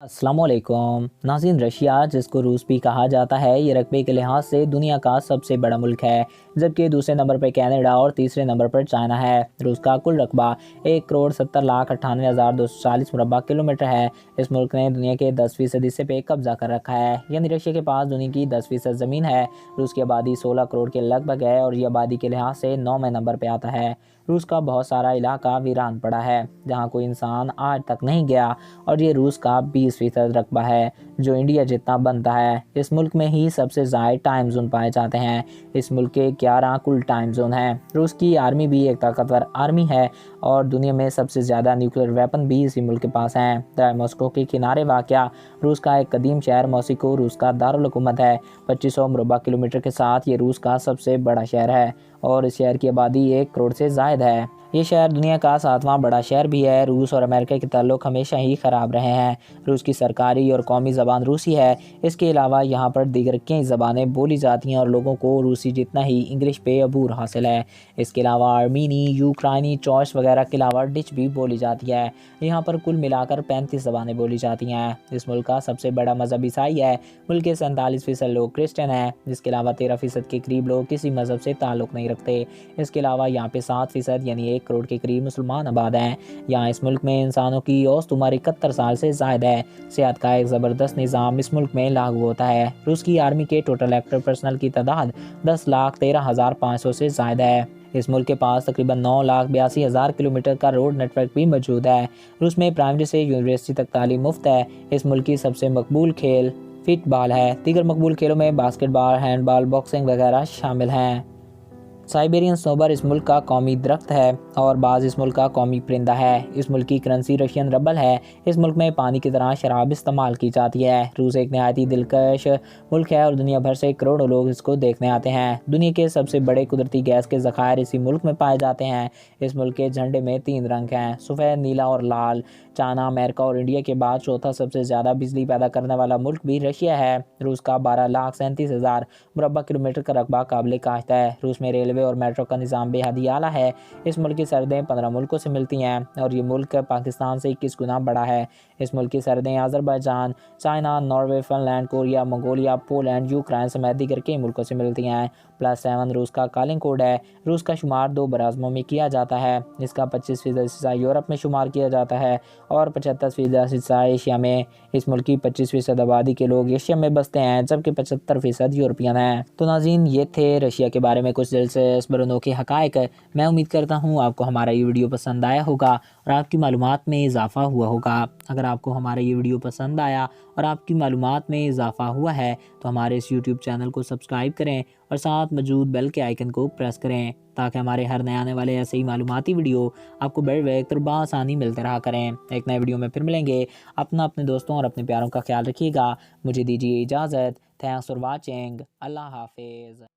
अस्सलाम वालेकुम नाज़रीन। रशिया, जिसको रूस भी कहा जाता है, ये रकबे के लिहाज से दुनिया का सबसे बड़ा मुल्क है, जबकि दूसरे नंबर पर कनाडा और तीसरे नंबर पर चाइना है। रूस का कुल रकबा 1,70,98,240 मुरबा किलोमीटर है। इस मुल्क ने दुनिया के 10% हिस्से पे कब्जा कर रखा है, यानी रशिया के पास दुनिया की 10% ज़मीन है। रूस की आबादी 16 करोड़ के लगभग है और ये आबादी के लिहाज से 9वें नंबर पर आता है। रूस का बहुत सारा इलाका वीरान पड़ा है, जहाँ कोई इंसान आज तक नहीं गया, और ये रूस का 20% रकबा है, जो इंडिया जितना बनता है। इस मुल्क में ही सबसे ज़्यादा टाइम जोन पाए जाते हैं। इस मुल्क के 11 कुल टाइम जोन हैं। रूस की आर्मी भी एक ताकतवर आर्मी है और दुनिया में सबसे ज़्यादा न्यूक्लियर वेपन भी इसी मुल्क के पास हैं। दरिया मॉस्को के किनारे वाक़या रूस का एक कदीम शहर मॉस्को रूस का दारुल हुकूमत है। 2500 मुरबा किलोमीटर के साथ ये रूस का सबसे बड़ा शहर है और इस शहर की आबादी 1 करोड़ से ज़ायद है। ये शहर दुनिया का 7वां बड़ा शहर भी है। रूस और अमेरिका के ताल्लुक हमेशा ही ख़राब रहे हैं। रूस की सरकारी और कौमी ज़बान रूसी है। इसके अलावा यहाँ पर दीगर कई ज़बानें बोली जाती हैं और लोगों को रूसी जितना ही इंग्लिश पे अबूर हासिल है। इसके अलावा आर्मीनी, यूक्राइनी, चॉइस वगैरह के अलावा डिच भी बोली जाती है। यहाँ पर कुल मिलाकर 35 ज़बानें बोली जाती हैं। इस मुल्क का सबसे बड़ा मज़हब ईसाई है। मुल्क के 47% लोग क्रिश्चियन हैं, जिसके अलावा 13% के करीब लोग किसी मज़हब से ताल्लुक़ नहीं रखते। इसके अलावा यहाँ पे 7% यानी 1 करोड़ के करीब मुसलमान आबाद हैं। यहाँ इस मुल्क में इंसानों की औसत उम्र 71 साल से ज़ायद है। सेहत का एक ज़बरदस्त निज़ाम इस मुल्क में लागू होता है। रूस की आर्मी के टोटल एक्टिव पर्सनल की तादाद 10,13,500 से ज़ायद है। इस मुल्क के पास तकरीबन 9,82,000 किलोमीटर का रोड नेटवर्क भी मौजूद है। रूस में प्राइमरी से यूनिवर्सिटी तक तालीम मुफ्त है। इस मुल्क की सबसे मकबूल खेल फुटबॉल है। दीगर मकबूल खेलों में बास्केटबॉल, हैंडबॉल, बॉक्सिंग वगैरह शामिल हैं। साइबेरियन स्नोबर इस मुल्क का कौमी दरख्त है और बाज़ इस मुल्क का कौमी परिंदा है। इस मुल्क की करेंसी रशियन रबल है। इस मुल्क में पानी की तरह शराब इस्तेमाल की जाती है। रूस एक नहायती दिलकश मुल्क है और दुनिया भर से करोड़ों लोग इसको देखने आते हैं। दुनिया के सबसे बड़े कुदरती गैस के ज़खायर इसी मुल्क में पाए जाते हैं। इस मुल्क के झंडे में 3 रंग हैं, सफ़ेद, नीला और लाल। चाइना, अमेरिका और इंडिया के बाद चौथा सबसे ज़्यादा बिजली पैदा करने वाला मुल्क भी रशिया है। रूस का 12,37,000 मुरबा किलोमीटर का रकबा काबिल काश्त है। रूस में रेलवे और मेट्रो का निज़ाम बेहद ही आला है। इस मुल्क की सरहदें 15 मुल्कों से मिलती हैं और ये मुल्क पाकिस्तान से 21 गुना बड़ा है। इस मुल्क की सरहदें Azerbaijan, China, Norway, Finland, Korea, Mongolia, Poland, Ukraine समेत दीगर कई मुल्कों से मिलती हैं। +7 रूस का कॉलिंग कोड है। रूस का शुमार 2 बराज़मों में किया जाता है। इसका 25% हिस्सा यूरोप में शुमार किया जाता है और 75% हिस्सा एशिया में। इस मुल्क की 25% आबादी के लोग एशिया में बसते हैं, जबकि 75% यूरोपियन हैं। तो नाज़रीन, ये थे रशिया के बारे में कुछ दिलचस्प और अनोखे हक़ाइक़। मैं उम्मीद करता हूँ आपको हमारा ये वीडियो पसंद आया होगा और आपकी मालूमात में इजाफ़ा हुआ होगा। अगर आपको हमारा ये वीडियो पसंद आया और आपकी मालूमात में इजाफ़ा हुआ है तो हमारे इस यूट्यूब चैनल को सब्सक्राइब करें और साथ मौजूद बेल के आइकन को प्रेस करें, ताकि हमारे हर नए आने वाले ऐसे ही मालूमाती वीडियो आपको बर वक्त और बआसानी मिलते रहा करें। एक नए वीडियो में फिर मिलेंगे। अपने दोस्तों और अपने प्यारों का ख्याल रखिएगा। मुझे दीजिए इजाज़त। Thanks for watching. अल्लाह हाफिज़।